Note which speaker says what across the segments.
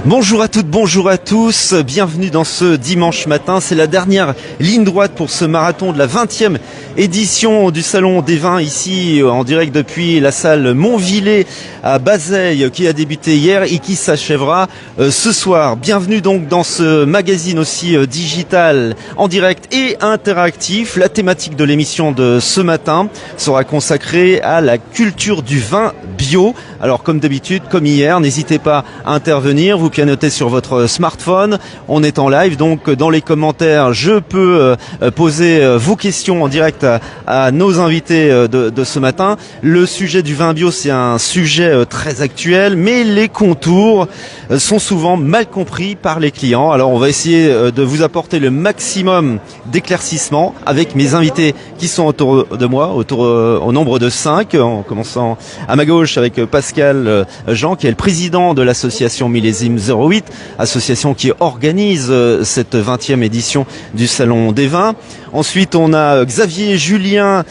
Speaker 1: Bonjour à toutes, bonjour à tous, bienvenue dans ce dimanche matin. C'est la dernière ligne droite pour ce marathon de la 20e édition du Salon des Vins, ici en direct depuis la salle Montvillers à Bazeilles, qui a débuté hier et qui s'achèvera ce soir. Bienvenue donc dans ce magazine aussi digital, en direct et interactif. La thématique de l'émission de ce matin sera consacrée à la culture du vin bio. Alors comme d'habitude, comme hier, n'hésitez pas à intervenir, vous pianotez sur votre smartphone, on est en live, donc dans les commentaires, je peux poser vos questions en direct à nos invités de ce matin. Le sujet du vin bio, c'est un sujet très actuel, mais les contours sont souvent mal compris par les clients. Alors on va essayer de vous apporter le maximum d'éclaircissements avec mes invités qui sont autour de moi, au nombre de 5, en commençant à ma gauche avec Pascal Jean, qui est le président de l'association Millésime 08, association qui organise cette 20e édition du Salon des Vins. Ensuite, on a Xavier Julien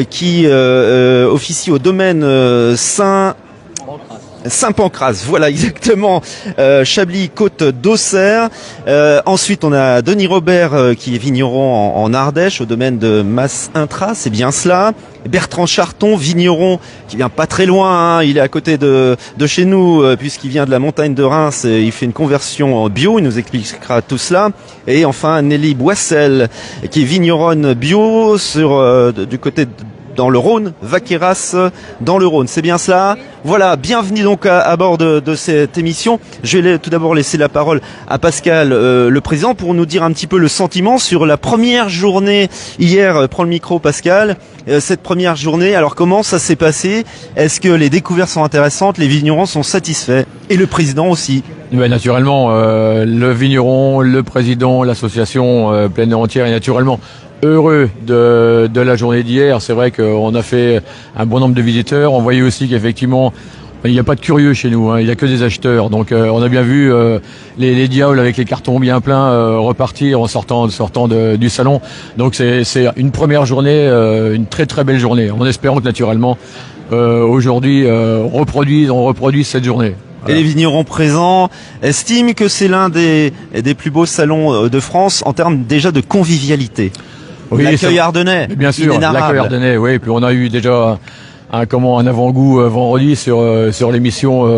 Speaker 1: qui officie au domaine Saint-Pancras, voilà exactement, Chablis Côte d'Auxerre. Ensuite on a Denis Robert qui est vigneron en Ardèche au domaine de Mas-Intra, c'est bien cela. Bertrand Charton, vigneron qui vient pas très loin, hein, il est à côté de chez nous puisqu'il vient de la montagne de Reims, il fait une conversion en bio, il nous expliquera tout cela. Et enfin Nelly Boissel qui est vigneronne bio du côté dans le Rhône, Vaqueras dans le Rhône, c'est bien cela. Voilà, bienvenue donc à bord de cette émission. Je vais tout d'abord laisser la parole à Pascal, le président, pour nous dire un petit peu le sentiment sur la première journée. Hier, prends le micro Pascal, cette première journée, alors comment ça s'est passé? Est-ce que les découvertes sont intéressantes, les vignerons sont satisfaits? Et le président aussi?
Speaker 2: Ben, naturellement, le vigneron, le président, l'association pleine et entière, et naturellement heureux de la journée d'hier. C'est vrai qu'on a fait un bon nombre de visiteurs. On voyait aussi qu'effectivement, il n'y a pas de curieux chez nous, hein. Il n'y a que des acheteurs. Donc on a bien vu les diables avec les cartons bien pleins repartir en sortant du salon. Donc c'est une première journée, une très très belle journée. En espérant que naturellement, aujourd'hui, on reproduise cette journée.
Speaker 1: Voilà. Et les vignerons présents estiment que c'est l'un des plus beaux salons de France en termes déjà de convivialité. Oui, l'accueil ardennais,
Speaker 2: bien sûr, l'accueil ardennais, oui. Puis on a eu déjà un avant-goût vendredi sur l'émission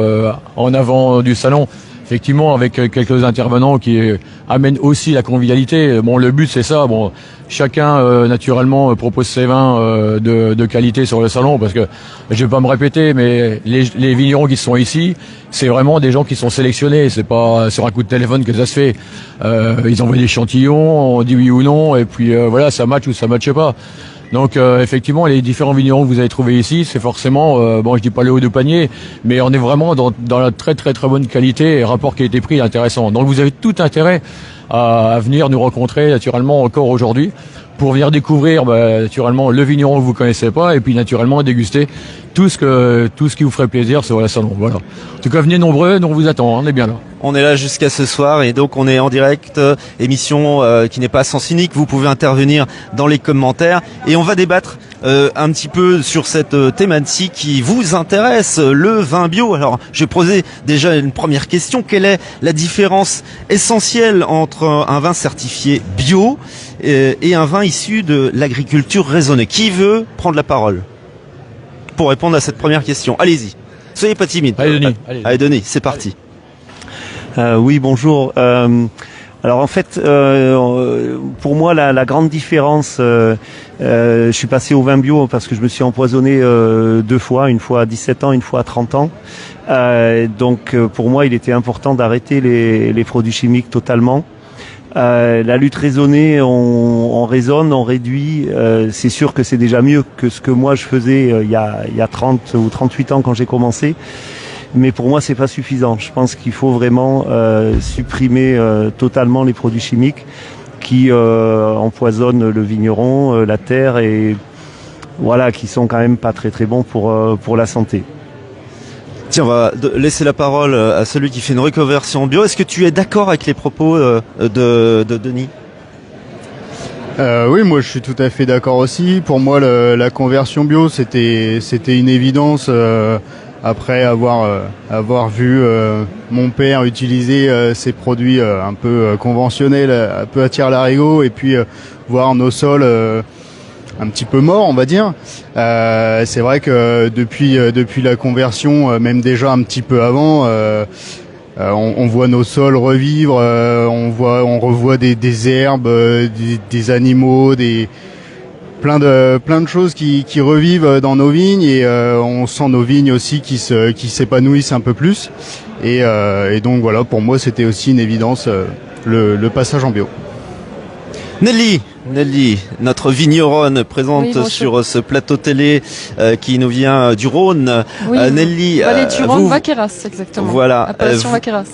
Speaker 2: en avant du salon. Effectivement, avec quelques intervenants qui amènent aussi la convivialité. Bon, le but c'est ça. Bon, chacun naturellement propose ses vins de qualité sur le salon, parce que je vais pas me répéter, mais les vignerons qui sont ici, c'est vraiment des gens qui sont sélectionnés. C'est pas sur un coup de téléphone que ça se fait. Ils envoient des échantillons, on dit oui ou non, et puis voilà, ça match ou ça matche pas. Donc effectivement, les différents vignerons que vous avez trouvés ici, c'est forcément, bon, je dis pas le haut du panier, mais on est vraiment dans la très très très bonne qualité et rapport qualité-prix intéressant. Donc vous avez tout intérêt à venir nous rencontrer naturellement encore aujourd'hui pour venir découvrir naturellement le vigneron que vous connaissez pas, et puis naturellement déguster tout ce qui vous ferait plaisir sur la salon. Voilà. En tout cas, venez nombreux, nous on vous attend, on est bien là.
Speaker 1: On est là jusqu'à ce soir et donc on est en direct, émission qui n'est pas à sens unique. Vous pouvez intervenir dans les commentaires et on va débattre un petit peu sur cette thématique qui vous intéresse, le vin bio. Alors je vais poser déjà une première question. Quelle est la différence essentielle entre un vin certifié bio et un vin issu de l'agriculture raisonnée? Qui veut prendre la parole pour répondre à cette première question? Allez-y, soyez pas timide.
Speaker 2: Allez Denis,
Speaker 1: allez Denis, c'est parti.
Speaker 3: Oui, bonjour. Alors en fait, pour moi, la grande différence, je suis passé au vin bio parce que je me suis empoisonné 2 fois, une fois à 17 ans, une fois à 30 ans. Donc pour moi, il était important d'arrêter les produits chimiques totalement. La lutte raisonnée, on raisonne, on réduit. C'est sûr que c'est déjà mieux que ce que moi je faisais il y a 30 ou 38 ans quand j'ai commencé. Mais pour moi, c'est pas suffisant. Je pense qu'il faut vraiment supprimer totalement les produits chimiques qui empoisonnent le vigneron, la terre, et voilà, qui sont quand même pas très très bons pour la santé.
Speaker 1: Tiens, on va laisser la parole à celui qui fait une reconversion bio. Est-ce que tu es d'accord avec les propos de Denis ?
Speaker 4: Oui, moi je suis tout à fait d'accord aussi. Pour moi, la conversion bio, c'était une évidence. après avoir vu mon père utiliser ces produits un peu conventionnels, un peu à tire-larigot, et puis voir nos sols un petit peu morts, on va dire. C'est vrai que depuis la conversion, même déjà un petit peu avant, on voit nos sols revivre, on revoit des herbes, des animaux, plein de choses qui revivent dans nos vignes, et on sent nos vignes aussi qui s'épanouissent un peu plus, et donc voilà, pour moi c'était aussi une évidence, le passage en bio.
Speaker 1: Nelly, notre vigneronne présente
Speaker 5: Oui,
Speaker 1: sur ce plateau télé qui nous vient du Rhône.
Speaker 5: Oui,
Speaker 1: Nelly,
Speaker 5: vallée du Rhône, Vaqueras, exactement.
Speaker 1: Voilà,
Speaker 5: appellation Vaqueras.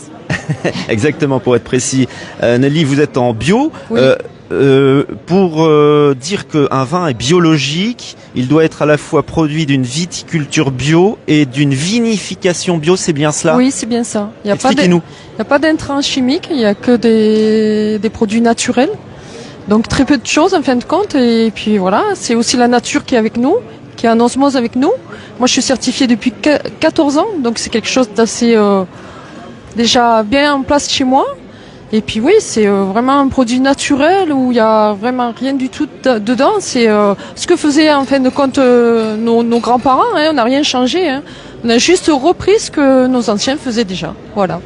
Speaker 1: exactement, pour être précis. Nelly, vous êtes en bio.
Speaker 5: Oui.
Speaker 1: Pour dire qu'un vin est biologique, il doit être à la fois produit d'une viticulture bio et d'une vinification bio, c'est bien cela?
Speaker 5: Oui, c'est bien ça.
Speaker 1: Expliquez-nous.
Speaker 5: Il n'y a pas d'intrants chimiques, il n'y a que des produits naturels. Donc très peu de choses en fin de compte. Et puis voilà, c'est aussi la nature qui est avec nous, qui est en osmose avec nous. Moi, je suis certifiée depuis 14 ans, donc c'est quelque chose d'assez déjà bien en place chez moi. Et puis oui, c'est vraiment un produit naturel où il y a vraiment rien du tout dedans. C'est ce que faisaient en fin de compte nos grands-parents. On n'a rien changé. On a juste repris ce que nos anciens faisaient déjà. Voilà.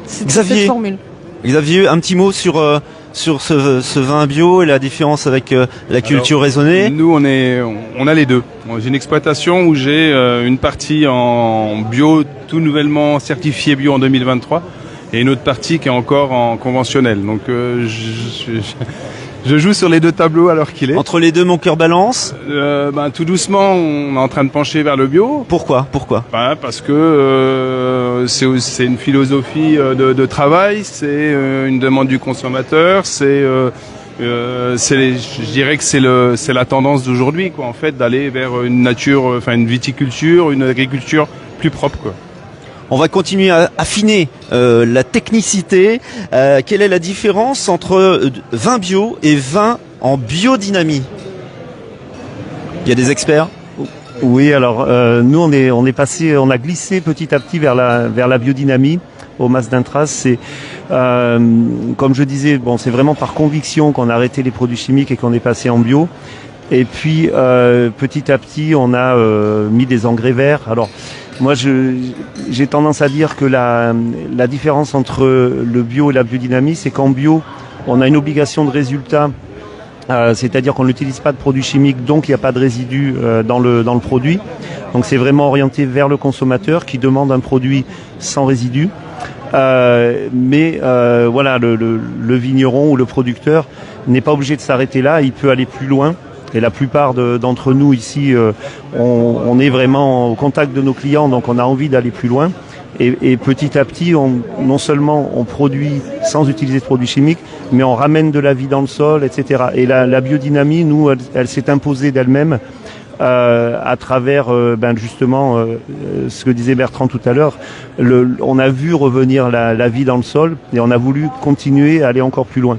Speaker 5: C'est cette formule.
Speaker 1: Xavier, un petit mot sur ce vin bio et la différence avec la culture raisonnée.
Speaker 6: Nous, on a les deux. J'ai une exploitation où j'ai une partie en bio, tout nouvellement certifié bio en 2023. Et une autre partie qui est encore en conventionnel. Donc je joue sur les deux tableaux alors qu'il est.
Speaker 1: Entre les deux, mon cœur balance.
Speaker 6: Tout doucement, on est en train de pencher vers le bio.
Speaker 1: Pourquoi
Speaker 6: Parce que c'est une philosophie de travail, c'est une demande du consommateur, je dirais que c'est la tendance d'aujourd'hui, quoi, en fait, d'aller vers une nature, une viticulture, une agriculture plus propre, quoi.
Speaker 1: On va continuer à affiner la technicité. Quelle est la différence entre vin bio et vin en biodynamie? Il y a des experts?
Speaker 3: Oui, alors nous on a glissé petit à petit vers la biodynamie au Mas d'Intras. C'est comme je disais, c'est vraiment par conviction qu'on a arrêté les produits chimiques et qu'on est passé en bio. Et puis petit à petit on a mis des engrais verts. Alors moi, j'ai tendance à dire que la différence entre le bio et la biodynamie, c'est qu'en bio, on a une obligation de résultat, c'est-à-dire qu'on n'utilise pas de produits chimiques, donc il n'y a pas de résidus dans le produit. Donc c'est vraiment orienté vers le consommateur qui demande un produit sans résidus. Mais voilà, le vigneron ou le producteur n'est pas obligé de s'arrêter là, il peut aller plus loin. Et la plupart d'entre nous ici, on est vraiment au contact de nos clients, donc on a envie d'aller plus loin. Et petit à petit, non seulement on produit sans utiliser de produits chimiques, mais on ramène de la vie dans le sol, etc. Et la biodynamie, nous, elle s'est imposée d'elle-même à travers justement ce que disait Bertrand tout à l'heure. On a vu revenir la vie dans le sol et on a voulu continuer à aller encore plus loin.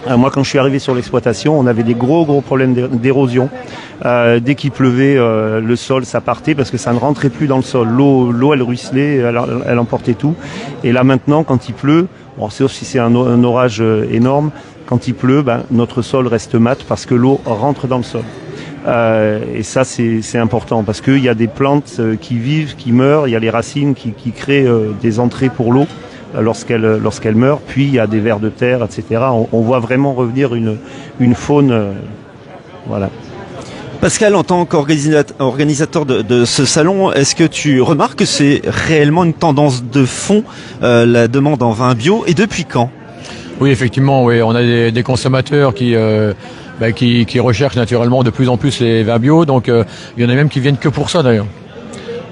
Speaker 3: Moi, quand je suis arrivé sur l'exploitation, on avait des gros problèmes d'érosion. Dès qu'il pleuvait, le sol, ça partait parce que ça ne rentrait plus dans le sol. L'eau, elle ruisselait, elle emportait tout. Et là, maintenant, quand il pleut, sauf si c'est un orage énorme, quand il pleut, notre sol reste mat parce que l'eau rentre dans le sol. Et ça, c'est important parce qu'il y a des plantes qui vivent, qui meurent. Il y a les racines qui créent des entrées pour l'eau lorsqu'elle meurt, puis il y a des vers de terre, etc. On voit vraiment revenir une faune, voilà.
Speaker 1: Pascal, en tant qu'organisateur de ce salon, est-ce que tu remarques que c'est réellement une tendance de fond, la demande en vin bio, et depuis quand?
Speaker 2: Oui, effectivement, oui, on a des consommateurs qui recherchent naturellement de plus en plus les vins bio, donc il y en a même qui viennent que pour ça d'ailleurs.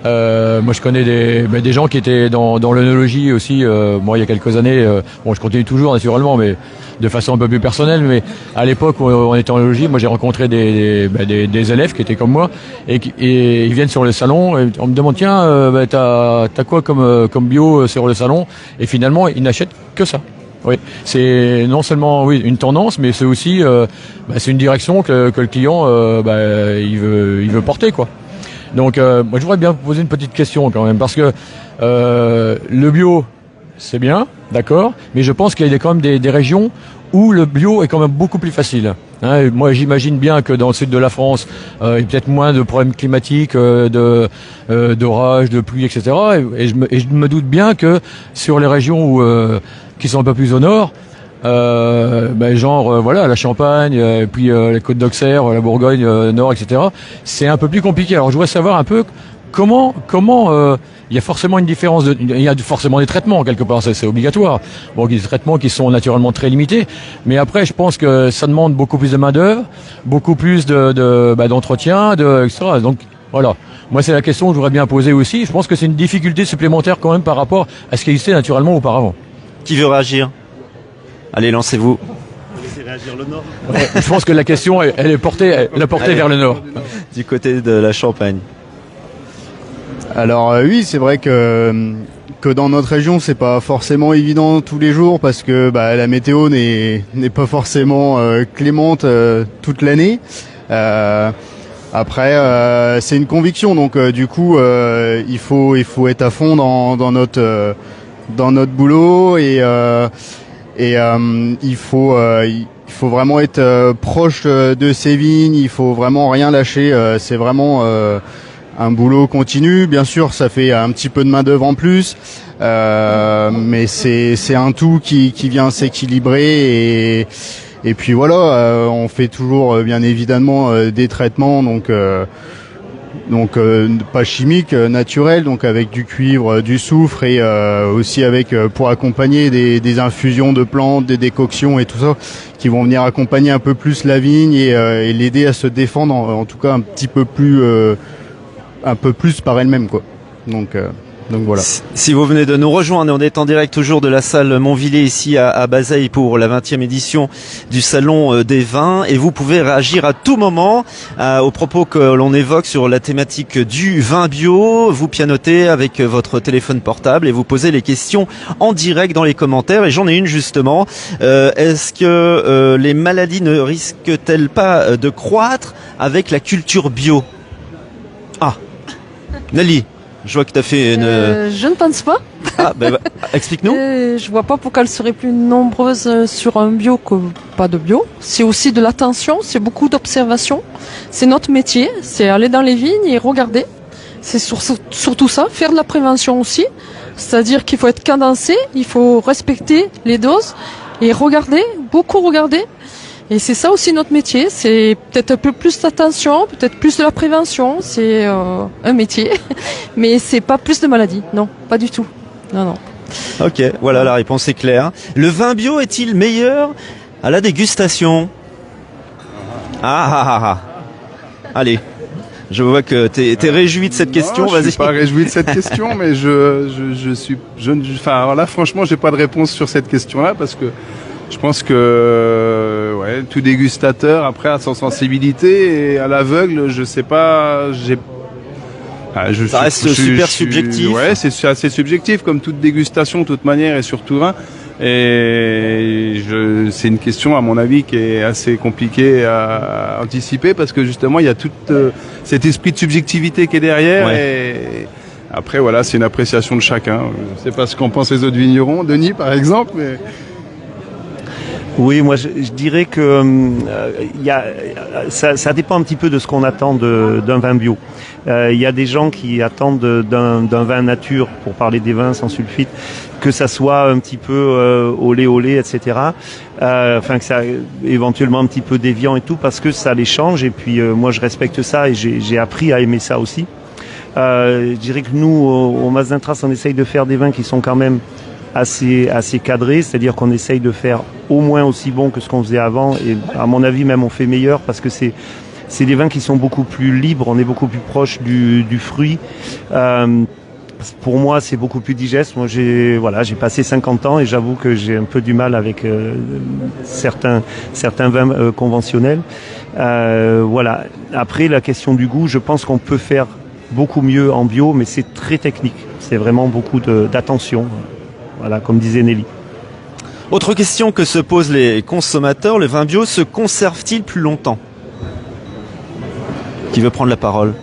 Speaker 2: Moi je connais des gens qui étaient dans l'œnologie aussi, moi il y a quelques années, je continue toujours naturellement, mais de façon un peu plus personnelle, mais à l'époque où on était en œnologie, moi j'ai rencontré des élèves qui étaient comme moi, et ils viennent sur le salon, et on me demande tiens, t'as quoi comme bio sur le salon, et finalement ils n'achètent que ça. Oui, c'est non seulement une tendance, mais c'est aussi c'est une direction que le client il veut porter, quoi. Donc moi je voudrais bien vous poser une petite question quand même, parce que le bio c'est bien, d'accord, mais je pense qu'il y a quand même des régions où le bio est quand même beaucoup plus facile. Hein, moi j'imagine bien que dans le sud de la France, il y a peut-être moins de problèmes climatiques, d'orages, de pluie, etc. Et je me doute bien que sur les régions qui sont un peu plus au nord, voilà, la Champagne, et puis les Côtes d'Auxerre, la Bourgogne Nord, etc. C'est un peu plus compliqué. Alors je voudrais savoir un peu comment il y a forcément une différence, il y a forcément des traitements quelque part, c'est obligatoire. Bon, il y a des traitements qui sont naturellement très limités, mais après je pense que ça demande beaucoup plus de main d'œuvre, beaucoup plus d'entretien, etc. Donc voilà. Moi c'est la question que je voudrais bien poser aussi. Je pense que c'est une difficulté supplémentaire quand même par rapport à ce qui existait naturellement auparavant.
Speaker 1: Qui veut réagir? Allez, lancez-vous.
Speaker 3: Laissez réagir le Nord.
Speaker 2: Ouais, je pense que la question elle est portée vers le nord.
Speaker 1: Du côté de la Champagne.
Speaker 4: Alors oui, c'est vrai que dans notre région, c'est pas forcément évident tous les jours parce que la météo n'est pas forcément clémente toute l'année. Après, c'est une conviction, donc du coup, il faut être à fond dans notre boulot et il faut vraiment être proche de ses vignes. Il faut vraiment rien lâcher. C'est vraiment un boulot continu. Bien sûr, ça fait un petit peu de main d'œuvre en plus, mais c'est un tout qui vient s'équilibrer et puis voilà. On fait toujours bien évidemment des traitements donc pas chimiques, naturels, donc avec du cuivre, du soufre et aussi avec pour accompagner des infusions de plantes, des décoctions et tout ça qui vont venir accompagner un peu plus la vigne et l'aider à se défendre en tout cas un peu plus par elle-même quoi. Donc voilà.
Speaker 1: Si vous venez de nous rejoindre, on est en direct toujours de la salle Montvillers ici à Bazeilles pour la 20e édition du Salon des Vins et vous pouvez réagir à tout moment aux propos que l'on évoque sur la thématique du vin bio. Vous pianotez avec votre téléphone portable et vous posez les questions en direct dans les commentaires et j'en ai une justement. Est-ce que les maladies ne risquent-elles pas de croître avec la culture bio? Ah, Nelly, je vois que tu as fait une...
Speaker 5: Je ne pense pas.
Speaker 1: Ah, explique-nous.
Speaker 5: Je vois pas pourquoi elles seraient plus nombreuses sur un bio que pas de bio. C'est aussi de l'attention, c'est beaucoup d'observation. C'est notre métier, c'est aller dans les vignes et regarder. C'est surtout ça, faire de la prévention aussi. C'est-à-dire qu'il faut être cadencé, il faut respecter les doses et regarder, beaucoup regarder. Et c'est ça aussi notre métier, c'est peut-être un peu plus d'attention, peut-être plus de la prévention, c'est un métier, mais c'est pas plus de maladies, non, pas du tout, non.
Speaker 1: Ok, voilà, la réponse est claire. Le vin bio est-il meilleur à la dégustation? Allez, je vois que t'es réjoui de cette question, vas-y.
Speaker 6: Je suis pas réjoui de cette question, mais franchement, j'ai pas de réponse sur cette question-là parce que je pense que tout dégustateur après a son sensibilité et à l'aveugle, je sais pas,
Speaker 1: ça reste super subjectif.
Speaker 6: Ouais, c'est assez subjectif comme toute dégustation, de toute manière et sur tout vin. Et c'est une question à mon avis qui est assez compliquée à anticiper parce que justement il y a tout cet esprit de subjectivité qui est derrière. Ouais. Et après voilà, c'est une appréciation de chacun. Je sais pas ce qu'en pensent les autres vignerons, Denis par exemple, mais...
Speaker 3: Oui, moi je dirais que ça dépend un petit peu de ce qu'on attend d'un vin bio. Il y a des gens qui attendent d'un vin nature, pour parler des vins sans sulfite, que ça soit un petit peu olé, etc. Que ça éventuellement un petit peu déviant et tout, parce que ça les change. Et puis moi je respecte ça et j'ai appris à aimer ça aussi. Je dirais que nous, au Mas d'Intras, on essaye de faire des vins qui sont quand même assez cadré, c'est-à-dire qu'on essaye de faire au moins aussi bon que ce qu'on faisait avant et à mon avis même on fait meilleur parce que c'est des vins qui sont beaucoup plus libres, on est beaucoup plus proche du fruit. Pour moi c'est beaucoup plus digeste. Moi j'ai passé 50 ans et j'avoue que j'ai un peu du mal avec certains vins conventionnels. Voilà. Après la question du goût, je pense qu'on peut faire beaucoup mieux en bio, mais c'est très technique. C'est vraiment beaucoup d'attention. Voilà, comme disait Nelly.
Speaker 1: Autre question que se posent les consommateurs, le vin bio se conserve-t-il plus longtemps? Qui veut prendre la parole?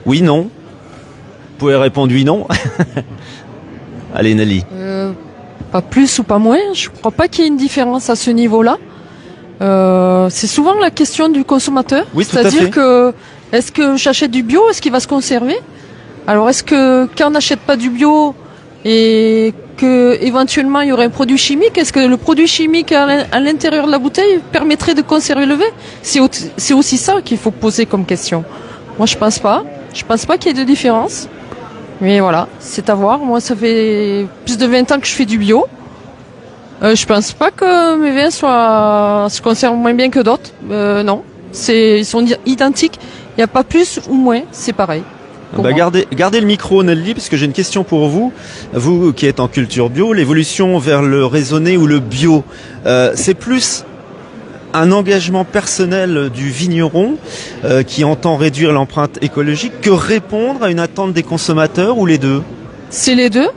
Speaker 1: Oui, non. Vous pouvez répondre oui, non. Allez, Nelly.
Speaker 5: Pas plus ou pas moins. Je crois pas qu'il y ait une différence à ce niveau-là. C'est souvent la question du consommateur.
Speaker 1: Oui, tout à
Speaker 5: C'est-à-dire
Speaker 1: fait.
Speaker 5: que est-ce que j'achète du bio, est-ce qu'il va se conserver? Alors est-ce que quand on n'achète pas du bio et que éventuellement il y aurait un produit chimique, est-ce que le produit chimique à l'intérieur de la bouteille permettrait de conserver le vin? C'est aussi ça qu'il faut poser comme question. Moi je pense pas. Je pense pas qu'il y ait de différence. Mais voilà, c'est à voir. Moi ça fait plus de 20 ans que je fais du bio. Je pense pas que mes vins se conservent moins bien que d'autres. Non, ils sont identiques. Il n'y a pas plus ou moins, c'est pareil.
Speaker 1: Bah, gardez le micro, Nelly, parce que j'ai une question pour vous. Vous qui êtes en culture bio, l'évolution vers le raisonné ou le bio, c'est plus un engagement personnel du vigneron qui entend réduire l'empreinte écologique que répondre à une attente des consommateurs, ou les deux?
Speaker 5: C'est les deux,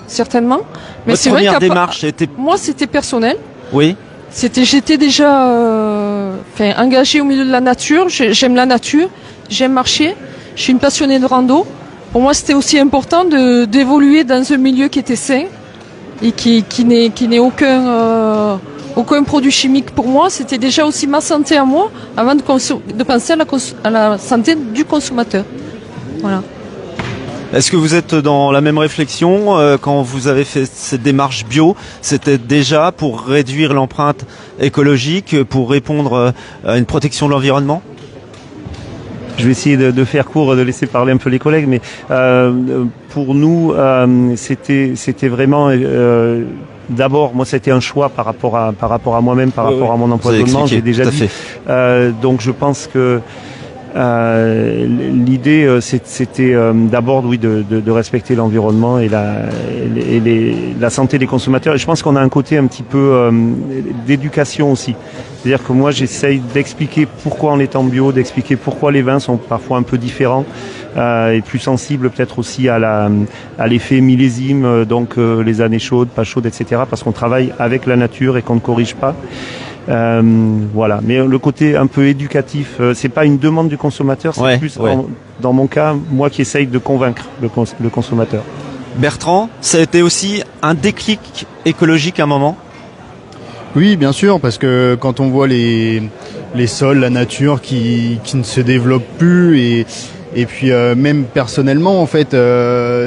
Speaker 5: certainement. Mais
Speaker 1: Votre
Speaker 5: c'est vrai
Speaker 1: première démarche était...
Speaker 5: moi, c'était personnel.
Speaker 1: Oui.
Speaker 5: J'étais déjà engagée au milieu de la nature. J'aime la nature, j'aime marcher. Je suis une passionnée de rando. Pour moi, c'était aussi important d'évoluer dans un milieu qui était sain et qui n'ait aucun produit chimique pour moi. C'était déjà aussi ma santé à moi avant de penser à la santé du consommateur. Voilà.
Speaker 1: Est-ce que vous êtes dans la même réflexion quand vous avez fait cette démarche bio? C'était déjà pour réduire l'empreinte écologique, pour répondre à une protection de l'environnement?
Speaker 3: Je vais essayer de faire court, de laisser parler un peu les collègues, mais pour nous, c'était vraiment d'abord, moi, c'était un choix par rapport à moi-même, par rapport à mon empoisonnement. J'ai déjà dit. Donc, je pense que l'idée, c'était d'abord, oui, de respecter l'environnement et la santé des consommateurs. Et je pense qu'on a un côté un petit peu d'éducation aussi. C'est-à-dire que moi, j'essaye d'expliquer pourquoi on est en bio, d'expliquer pourquoi les vins sont parfois un peu différents et plus sensibles peut-être aussi à l'effet millésime, donc les années chaudes, pas chaudes, etc. Parce qu'on travaille avec la nature et qu'on ne corrige pas. Voilà. Mais le côté un peu éducatif, c'est pas une demande du consommateur, c'est plus dans mon cas, moi qui essaye de convaincre le consommateur.
Speaker 1: Bertrand, ça a été aussi un déclic écologique à un moment?
Speaker 4: Oui, bien sûr, parce que quand on voit les sols, la nature qui ne se développe plus et puis même personnellement, en fait,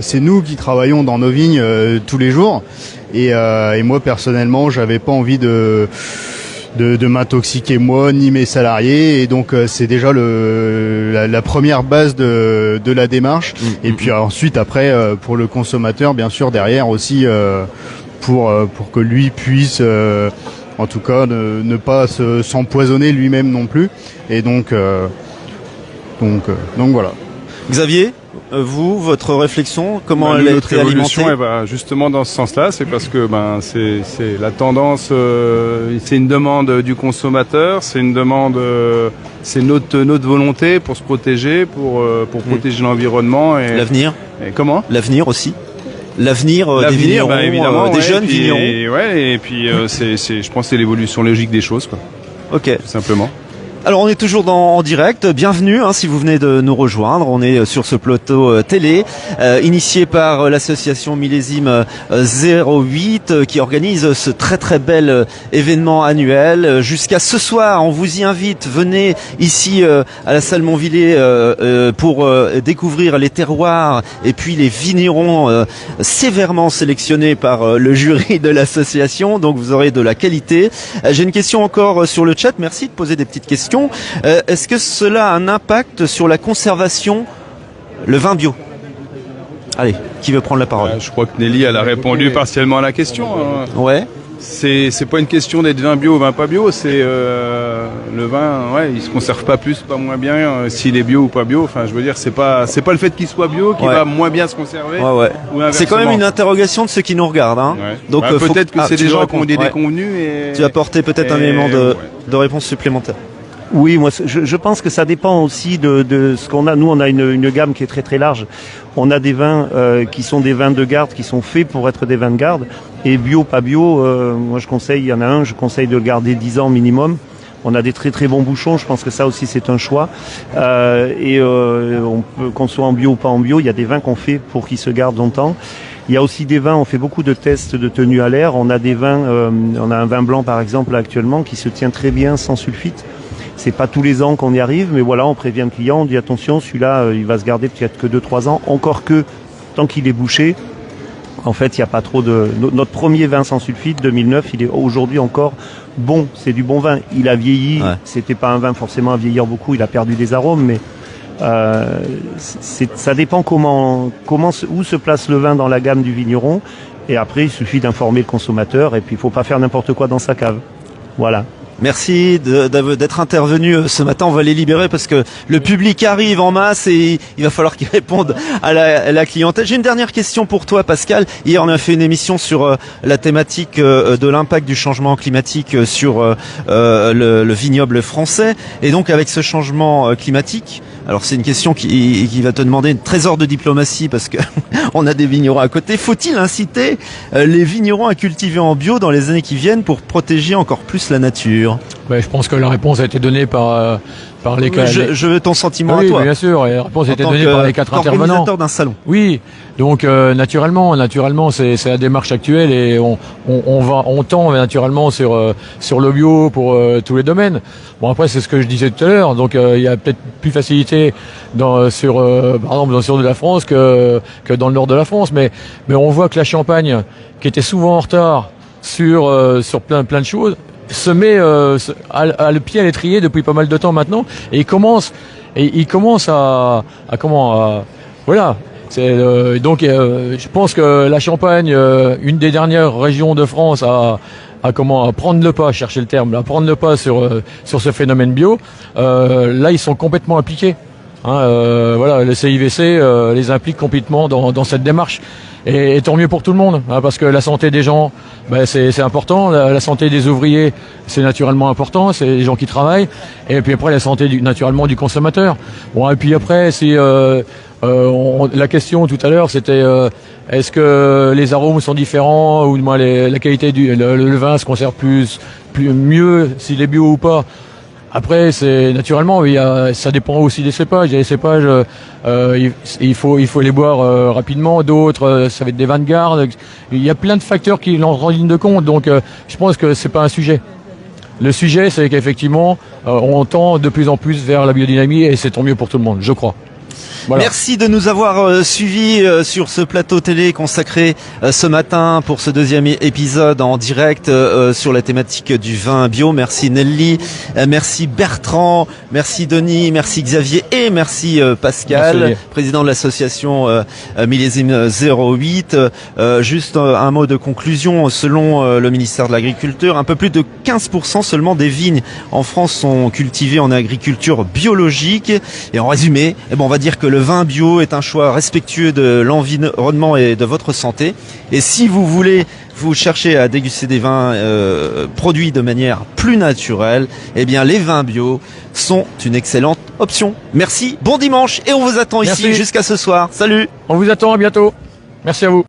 Speaker 4: c'est nous qui travaillons dans nos vignes tous les jours et moi personnellement, j'avais pas envie de m'intoxiquer moi ni mes salariés, et donc c'est déjà la première base de la démarche. Et puis ensuite après pour le consommateur, bien sûr, derrière aussi pour que lui puisse en tout cas ne pas s'empoisonner lui-même non plus. Et donc voilà.
Speaker 1: Xavier, vous, votre réflexion, comment elle a
Speaker 6: notre
Speaker 1: été alimentée?
Speaker 6: évolution, justement dans ce sens-là, c'est parce que c'est la tendance, c'est une demande du consommateur, c'est une demande, c'est notre volonté pour se protéger, pour protéger l'environnement et
Speaker 1: l'avenir.
Speaker 6: Et comment?
Speaker 1: L'avenir aussi. L'avenir des vignerons,
Speaker 6: évidemment,
Speaker 1: des jeunes vignerons.
Speaker 6: Et puis je pense que c'est l'évolution logique des choses, quoi.
Speaker 1: Ok.
Speaker 6: Tout simplement.
Speaker 1: Alors on est toujours en direct, bienvenue si vous venez de nous rejoindre, on est sur ce plateau télé initié par l'association Millésime 08 qui organise ce très très bel événement annuel. Jusqu'à ce soir, on vous y invite, venez ici à la salle Montvillers pour découvrir les terroirs et puis les vignerons sévèrement sélectionnés par le jury de l'association, donc vous aurez de la qualité. J'ai une question encore sur le chat, merci de poser des petites questions. Est-ce que cela a un impact sur la conservation, le vin bio? Allez, qui veut prendre la parole?
Speaker 6: Je crois que Nelly elle a répondu partiellement à la question.
Speaker 1: Ouais.
Speaker 6: C'est pas une question d'être vin bio ou vin pas bio, c'est le vin, il se conserve pas plus, pas moins bien s'il est bio ou pas bio. Enfin, je veux dire, c'est pas le fait qu'il soit bio qui va moins bien se conserver. Ou
Speaker 1: c'est quand même une interrogation de ceux qui nous regardent.
Speaker 6: Donc peut-être que c'est des gens qui ont des déconvenus. Et
Speaker 1: tu as apporté peut-être un élément de réponse supplémentaire.
Speaker 3: Oui, moi je pense que ça dépend aussi de ce qu'on a. Nous, on a une gamme qui est très très large. On a des vins qui sont des vins de garde, qui sont faits pour être des vins de garde. Et bio, pas bio, moi je conseille, il y en a un, je conseille de le garder 10 ans minimum. On a des très très bons bouchons, je pense que ça aussi c'est un choix. On peut, qu'on soit en bio ou pas en bio, il y a des vins qu'on fait pour qu'ils se gardent longtemps. Il y a aussi des vins, on fait beaucoup de tests de tenue à l'air. On a des vins, on a un vin blanc par exemple actuellement qui se tient très bien sans sulfite. C'est pas tous les ans qu'on y arrive, mais voilà, on prévient le client, on dit attention, celui-là il va se garder peut-être que 2-3 ans, encore que tant qu'il est bouché. En fait, il n'y a pas trop de... Notre premier vin sans sulfite, 2009, il est aujourd'hui encore bon. C'est du bon vin. Il a vieilli. Ouais. C'était pas un vin forcément à vieillir beaucoup. Il a perdu des arômes, mais ça dépend où se place le vin dans la gamme du vigneron. Et après, il suffit d'informer le consommateur. Et puis, il faut pas faire n'importe quoi dans sa cave. Voilà.
Speaker 1: Merci d'être intervenu ce matin. On va les libérer parce que le public arrive en masse et il va falloir qu'ils répondent à la clientèle. J'ai une dernière question pour toi, Pascal. Hier, on a fait une émission sur la thématique de l'impact du changement climatique sur le vignoble français. Et donc, avec ce changement climatique, alors c'est une question qui va te demander une trésor de diplomatie parce que on a des vignerons à côté. Faut-il inciter les vignerons à cultiver en bio dans les années qui viennent pour protéger encore plus la nature ?
Speaker 2: Ouais, je pense que la réponse a été donnée par les quatre.
Speaker 1: Je veux ton sentiment
Speaker 2: à
Speaker 1: toi.
Speaker 2: Bien sûr, et la réponse a été donnée par les 4 intervenants.
Speaker 1: Organisateur d'un salon.
Speaker 2: Oui, donc naturellement, c'est la démarche actuelle et on tend naturellement sur le bio pour tous les domaines. Bon après c'est ce que je disais tout à l'heure, donc il y a peut-être plus facilité par exemple dans le sud de la France que dans le nord de la France, mais on voit que la Champagne, qui était souvent en retard sur plein de choses, se met à le pied à l'étrier depuis pas mal de temps maintenant et il commence à voilà. Donc je pense que la Champagne, une des dernières régions de France à prendre le pas, chercher le terme, à prendre le pas sur ce phénomène bio. Là ils sont complètement impliqués. Voilà, le CIVC les implique complètement dans cette démarche. Et tant mieux pour tout le monde, parce que la santé des gens, c'est important. La santé des ouvriers, c'est naturellement important. C'est les gens qui travaillent. Et puis après, la santé naturellement du consommateur. Bon, et puis après, la question tout à l'heure, c'était est-ce que les arômes sont différents ou moins la qualité le vin se conserve mieux s'il est bio ou pas. Après, c'est naturellement, ça dépend aussi des cépages. Il y a des cépages, il faut les boire rapidement. D'autres, ça va être des vins de garde. Il y a plein de facteurs qui l'entrent en ligne de compte. Donc, je pense que c'est pas un sujet. Le sujet, c'est qu'effectivement, on tend de plus en plus vers la biodynamie et c'est tant mieux pour tout le monde, je crois. Voilà.
Speaker 1: Merci de nous avoir suivis sur ce plateau télé consacré ce matin pour ce deuxième épisode en direct sur la thématique du vin bio. Merci Nelly, merci Bertrand, merci Denis, merci Xavier et merci Pascal, merci. Président de l'association Millésime 08. Juste un mot de conclusion. Selon le ministère de l'Agriculture, un peu plus de 15% seulement des vignes en France sont cultivées en agriculture biologique. Et en résumé, on va dire que le vin bio est un choix respectueux de l'environnement et de votre santé. Et si vous cherchez à déguster des vins produits de manière plus naturelle, les vins bio sont une excellente option. Merci, bon dimanche et on vous attend ici jusqu'à ce soir. Salut.
Speaker 2: On vous attend, à bientôt. Merci à vous.